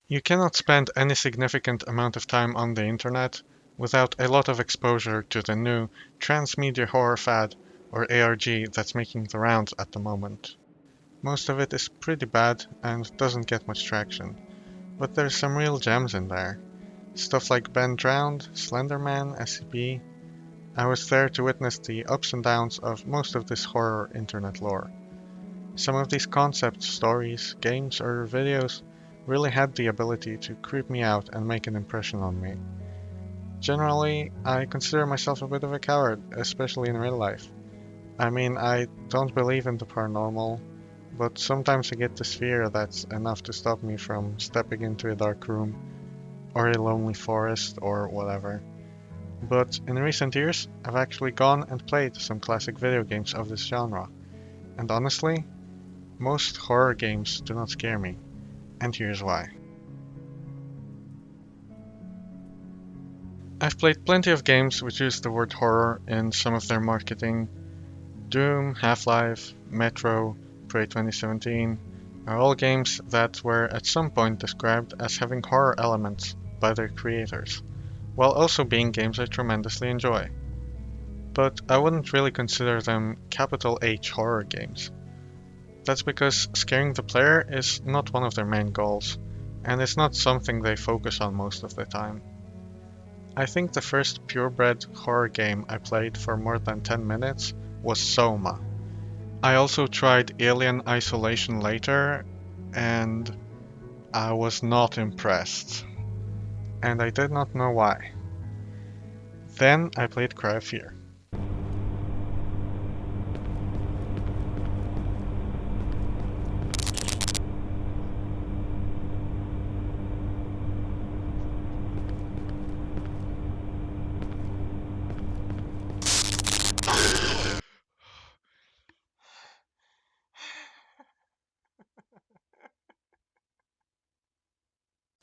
You cannot spend any significant amount of time on the internet without a lot of exposure to the new transmedia horror fad, or ARG, that's making the rounds at the moment. Most of it is pretty bad and doesn't get much traction, but there's some real gems in there. Stuff like Ben Drowned, Slenderman, SCP. I was there to witness the ups and downs of most of this horror internet lore. Some of these concepts, stories, games, or videos really had the ability to creep me out and make an impression on me. Generally, I consider myself a bit of a coward, especially in real life. I mean, I don't believe in the paranormal, but sometimes I get this fear that's enough to stop me from stepping into a dark room, or a lonely forest, or whatever. But in recent years, I've actually gone and played some classic video games of this genre, and honestly, most horror games do not scare me, and here's why. I've played plenty of games which use the word horror in some of their marketing. Doom, Half-Life, Metro, Prey 2017 are all games that were at some point described as having horror elements by their creators, while also being games I tremendously enjoy. But I wouldn't really consider them capital H horror games. That's because scaring the player is not one of their main goals, and it's not something they focus on most of the time. I think the first purebred horror game I played for more than 10 minutes was Soma. I also tried Alien Isolation later, and I was not impressed. And I did not know why. Then I played Cry of Fear.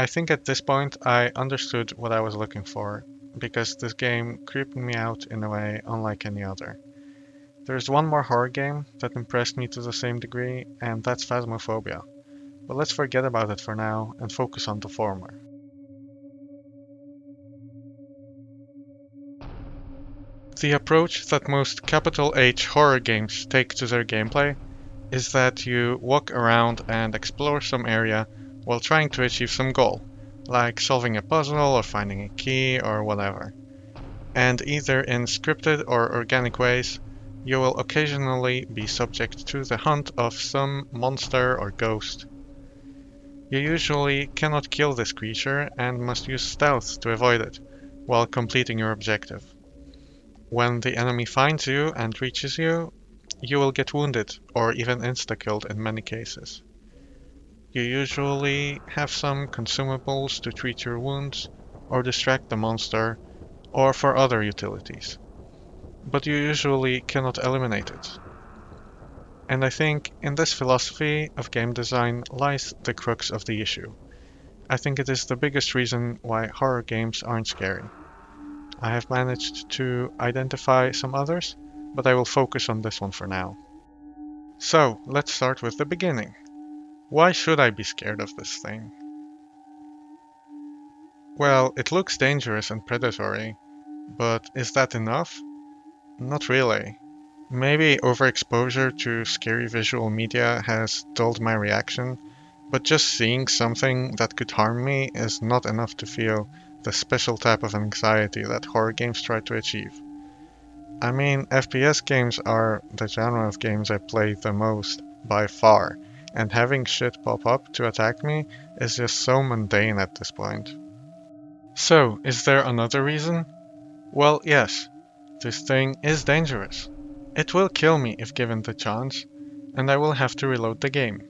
I think at this point I understood what I was looking for, because this game creeped me out in a way unlike any other. There's one more horror game that impressed me to the same degree, and that's Phasmophobia. But let's forget about it for now and focus on the former. The approach that most capital H horror games take to their gameplay is that you walk around and explore some area while trying to achieve some goal, like solving a puzzle or finding a key or whatever. And either in scripted or organic ways, you will occasionally be subject to the hunt of some monster or ghost. You usually cannot kill this creature and must use stealth to avoid it, while completing your objective. When the enemy finds you and reaches you, you will get wounded or even insta-killed in many cases. You usually have some consumables to treat your wounds, or distract the monster, or for other utilities. But you usually cannot eliminate it. And I think in this philosophy of game design lies the crux of the issue. I think it is the biggest reason why horror games aren't scary. I have managed to identify some others, but I will focus on this one for now. So, let's start with the beginning. Why should I be scared of this thing? Well, it looks dangerous and predatory, but is that enough? Not really. Maybe overexposure to scary visual media has dulled my reaction, but just seeing something that could harm me is not enough to feel the special type of anxiety that horror games try to achieve. I mean, FPS games are the genre of games I play the most, by far, and having shit pop up to attack me is just so mundane at this point. So, is there another reason? Well, yes, this thing is dangerous. It will kill me if given the chance, and I will have to reload the game.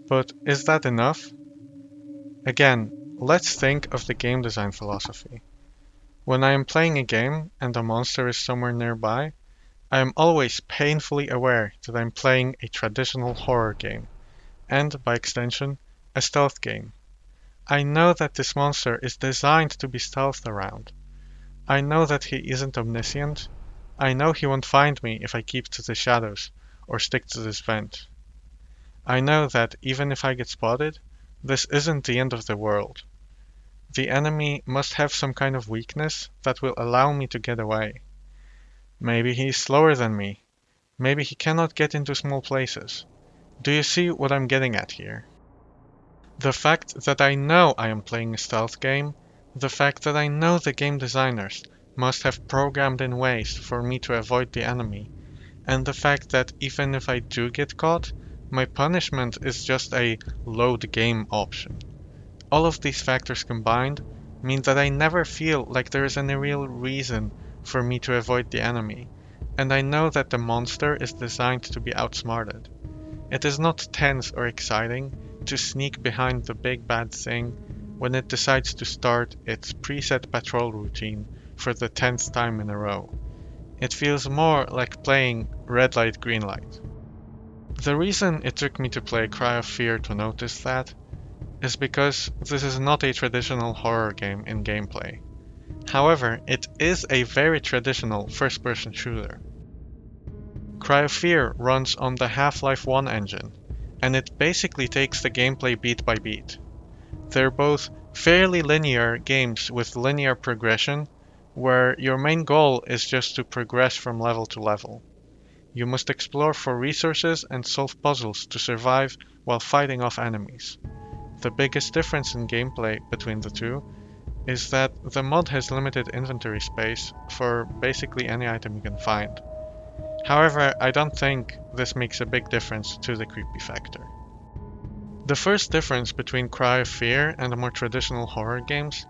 But is that enough? Again, let's think of the game design philosophy. When I am playing a game and a monster is somewhere nearby, I am always painfully aware that I'm playing a traditional horror game, and, by extension, a stealth game. I know that this monster is designed to be stealthed around. I know that he isn't omniscient. I know he won't find me if I keep to the shadows, or stick to this vent. I know that even if I get spotted, This isn't the end of the world. The enemy must have some kind of weakness that will allow me to get away. Maybe he's slower than me. Maybe he cannot get into small places. Do you see what I'm getting at here? The fact that I know I am playing a stealth game, the fact that I know the game designers must have programmed in ways for me to avoid the enemy, and the fact that even if I do get caught, my punishment is just a load game option. All of these factors combined mean that I never feel like there is any real reason for me to avoid the enemy, and I know that the monster is designed to be outsmarted. It is not tense or exciting to sneak behind the big bad thing when it decides to start its preset patrol routine for the 10th time in a row. It feels more like playing red light, green light. The reason it took me to play Cry of Fear to notice that is because this is not a traditional horror game in gameplay. However, it is a very traditional first person shooter. Cry of Fear runs on the Half-Life 1 engine, and it basically takes the gameplay beat by beat. They're both fairly linear games with linear progression, where your main goal is just to progress from level to level. You must explore for resources and solve puzzles to survive while fighting off enemies. The biggest difference in gameplay between the two is that the mod has limited inventory space for basically any item you can find. However, I don't think this makes a big difference to the creepy factor. The first difference between Cry of Fear and the more traditional horror games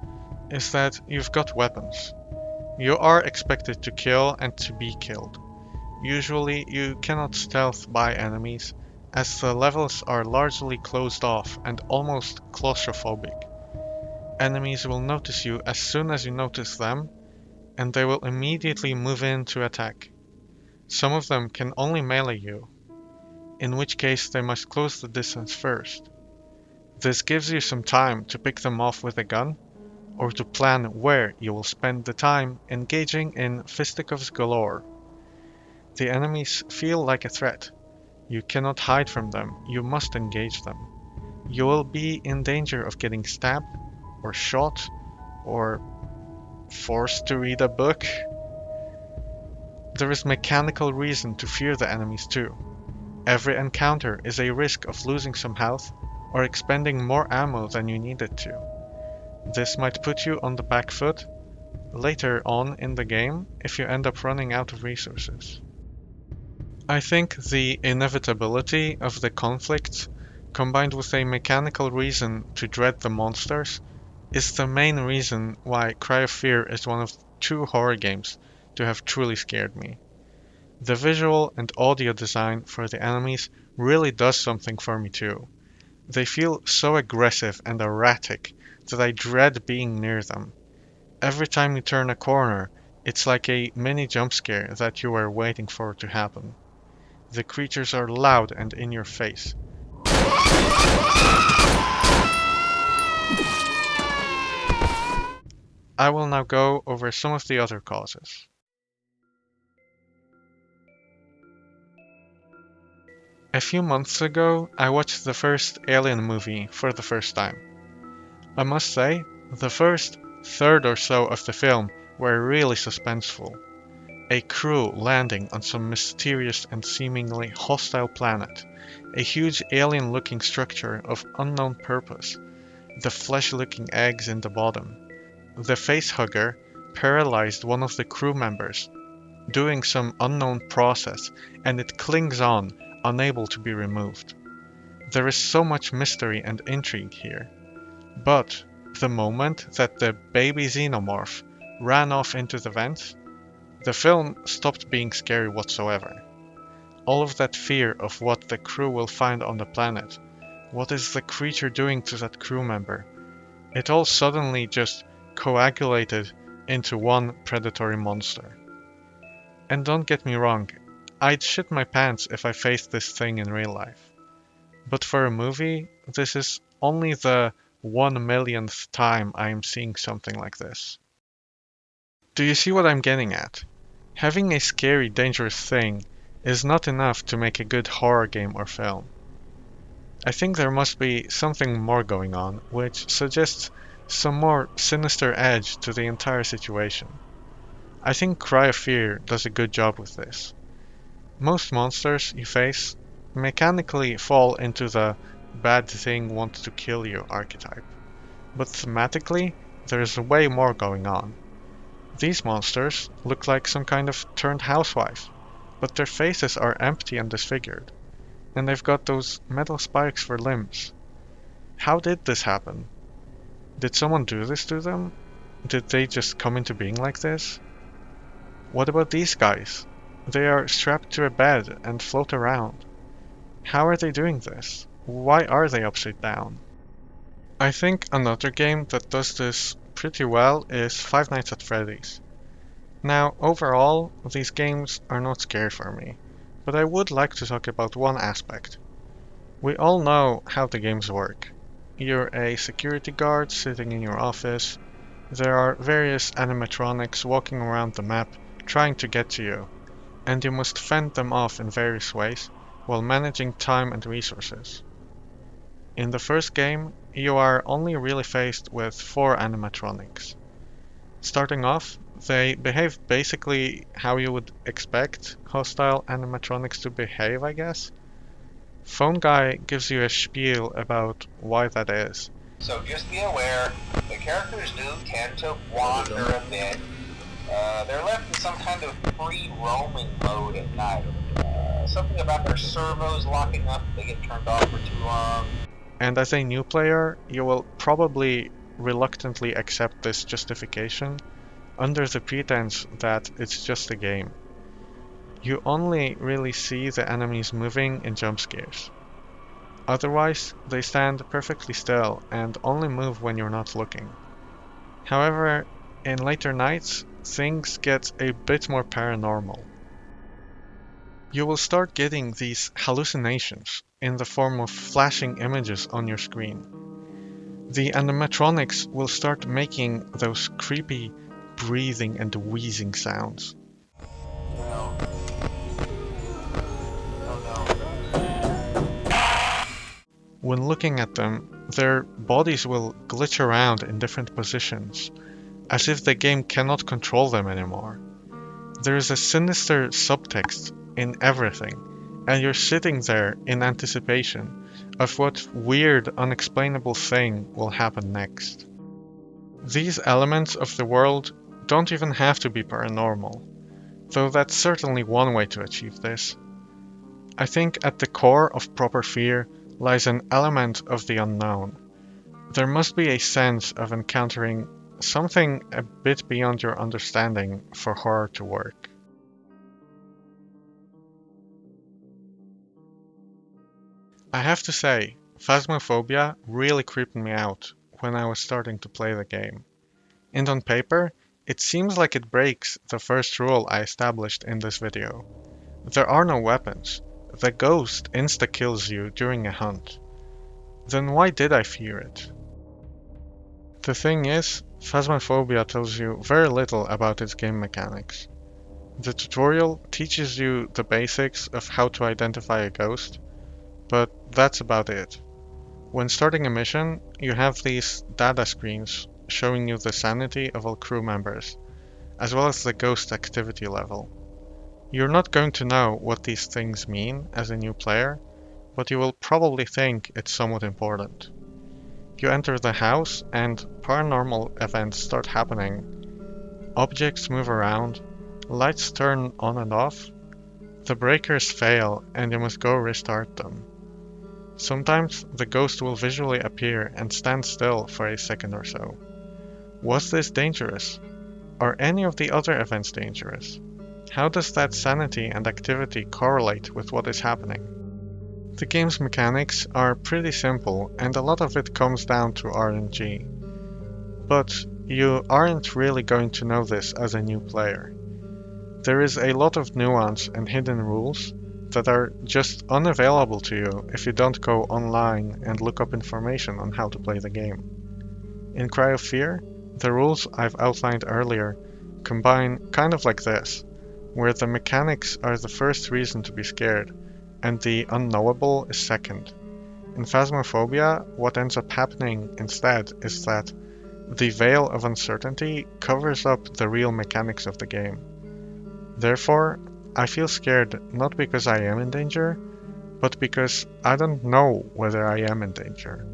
is that you've got weapons. You are expected to kill and to be killed. Usually, you cannot stealth by enemies, as the levels are largely closed off and almost claustrophobic. Enemies will notice you as soon as you notice them, and they will immediately move in to attack. Some of them can only melee you, in which case they must close the distance first. This gives you some time to pick them off with a gun, or to plan where you will spend the time engaging in fisticuffs galore. The enemies feel like a threat. You cannot hide from them, you must engage them. You will be in danger of getting stabbed, or shot, or forced to read a book. There is mechanical reason to fear the enemies too. Every encounter is a risk of losing some health or expending more ammo than you needed to. This might put you on the back foot later on in the game if you end up running out of resources. I think the inevitability of the conflicts, combined with a mechanical reason to dread the monsters, is the main reason why Cry of Fear is one of two horror games to have truly scared me. The visual and audio design for the enemies really does something for me too. They feel so aggressive and erratic that I dread being near them. Every time you turn a corner, it's like a mini jump scare that you were waiting for to happen. The creatures are loud and in your face. I will now go over some of the other causes. A few months ago, I watched the first Alien movie for the first time. I must say, the first third or so of the film were really suspenseful. A crew landing on some mysterious and seemingly hostile planet, a huge alien-looking structure of unknown purpose, the flesh-looking eggs in the bottom. The facehugger paralyzed one of the crew members, doing some unknown process, and it clings on, unable to be removed. There is so much mystery and intrigue here. But the moment that the baby xenomorph ran off into the vents, the film stopped being scary whatsoever. All of that fear of what the crew will find on the planet, what is the creature doing to that crew member, it all suddenly just coagulated into one predatory monster. And don't get me wrong, I'd shit my pants if I faced this thing in real life. But for a movie, this is only the 1 millionth time I am seeing something like this. Do you see what I'm getting at? Having a scary, dangerous thing is not enough to make a good horror game or film. I think there must be something more going on, which suggests some more sinister edge to the entire situation. I think Cry of Fear does a good job with this. Most monsters you face mechanically fall into the bad thing wants to kill you archetype, but thematically, there's way more going on. These monsters look like some kind of turned housewife, but their faces are empty and disfigured, and they've got those metal spikes for limbs. How did this happen? Did someone do this to them? Did they just come into being like this? What about these guys? They are strapped to a bed and float around. How are they doing this? Why are they upside down? I think another game that does this pretty well is Five Nights at Freddy's. Now, overall, these games are not scary for me, but I would like to talk about one aspect. We all know how the games work. You're a security guard sitting in your office. There are various animatronics walking around the map trying to get to you, and you must fend them off in various ways while managing time and resources. In the first game, you are only really faced with four animatronics. Starting off, they behave basically how you would expect hostile animatronics to behave, I guess. Phone Guy gives you a spiel about why that is. So just be aware, the characters do tend to wander a bit. They're left in some kind of free roaming mode at night. Something about their servos locking up if they get turned off for too long. And as a new player, you will probably reluctantly accept this justification under the pretense that it's just a game. You only really see the enemies moving in jump scares. Otherwise, they stand perfectly still and only move when you're not looking. However, in later nights, things get a bit more paranormal. You will start getting these hallucinations in the form of flashing images on your screen. The animatronics will start making those creepy breathing and wheezing sounds. When looking at them, their bodies will glitch around in different positions, as if the game cannot control them anymore. There is a sinister subtext in everything, and you're sitting there in anticipation of what weird, unexplainable thing will happen next. These elements of the world don't even have to be paranormal, though that's certainly one way to achieve this. I think at the core of proper fear lies an element of the unknown. There must be a sense of encountering something a bit beyond your understanding for horror to work. I have to say, Phasmophobia really creeped me out when I was starting to play the game. And on paper, it seems like it breaks the first rule I established in this video. There are no weapons. The ghost insta-kills you during a hunt. Then why did I fear it? The thing is, Phasmophobia tells you very little about its game mechanics. The tutorial teaches you the basics of how to identify a ghost, but that's about it. When starting a mission, you have these data screens showing you the sanity of all crew members, as well as the ghost activity level. You're not going to know what these things mean as a new player, but you will probably think it's somewhat important. You enter the house and paranormal events start happening. Objects move around, lights turn on and off, the breakers fail and you must go restart them. Sometimes the ghost will visually appear and stand still for a second or so. Was this dangerous? Are any of the other events dangerous? How does that sanity and activity correlate with what is happening? The game's mechanics are pretty simple and a lot of it comes down to RNG. But you aren't really going to know this as a new player. There is a lot of nuance and hidden rules that are just unavailable to you if you don't go online and look up information on how to play the game. In Cry of Fear, the rules I've outlined earlier combine kind of like this, where the mechanics are the first reason to be scared, and the unknowable is second. In Phasmophobia, what ends up happening instead is that the veil of uncertainty covers up the real mechanics of the game. Therefore, I feel scared not because I am in danger, but because I don't know whether I am in danger.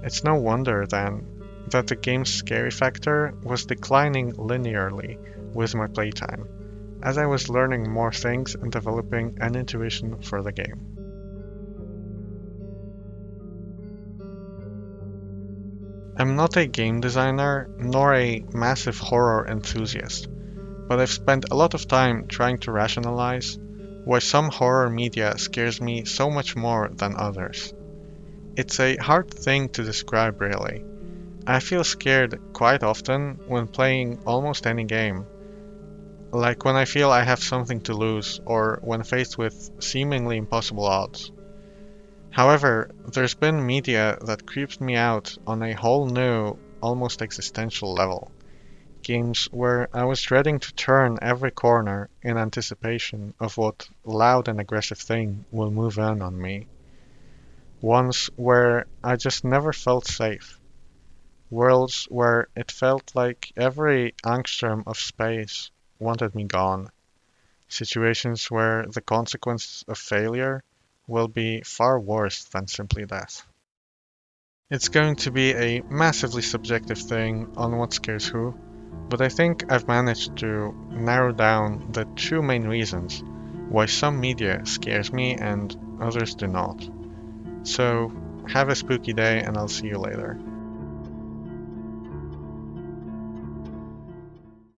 It's no wonder, then, that the game's scary factor was declining linearly with my playtime, as I was learning more things and developing an intuition for the game. I'm not a game designer nor a massive horror enthusiast, but I've spent a lot of time trying to rationalize why some horror media scares me so much more than others. It's a hard thing to describe, really. I feel scared quite often when playing almost any game, like when I feel I have something to lose or when faced with seemingly impossible odds. However, there's been media that creeps me out on a whole new, almost existential level. Games where I was dreading to turn every corner in anticipation of what loud and aggressive thing will move in on me. Ones where I just never felt safe. Worlds where it felt like every angstrom of space wanted me gone. Situations where the consequences of failure will be far worse than simply death. It's going to be a massively subjective thing on what scares who, but I think I've managed to narrow down the two main reasons why some media scares me and others do not. So, have a spooky day and I'll see you later.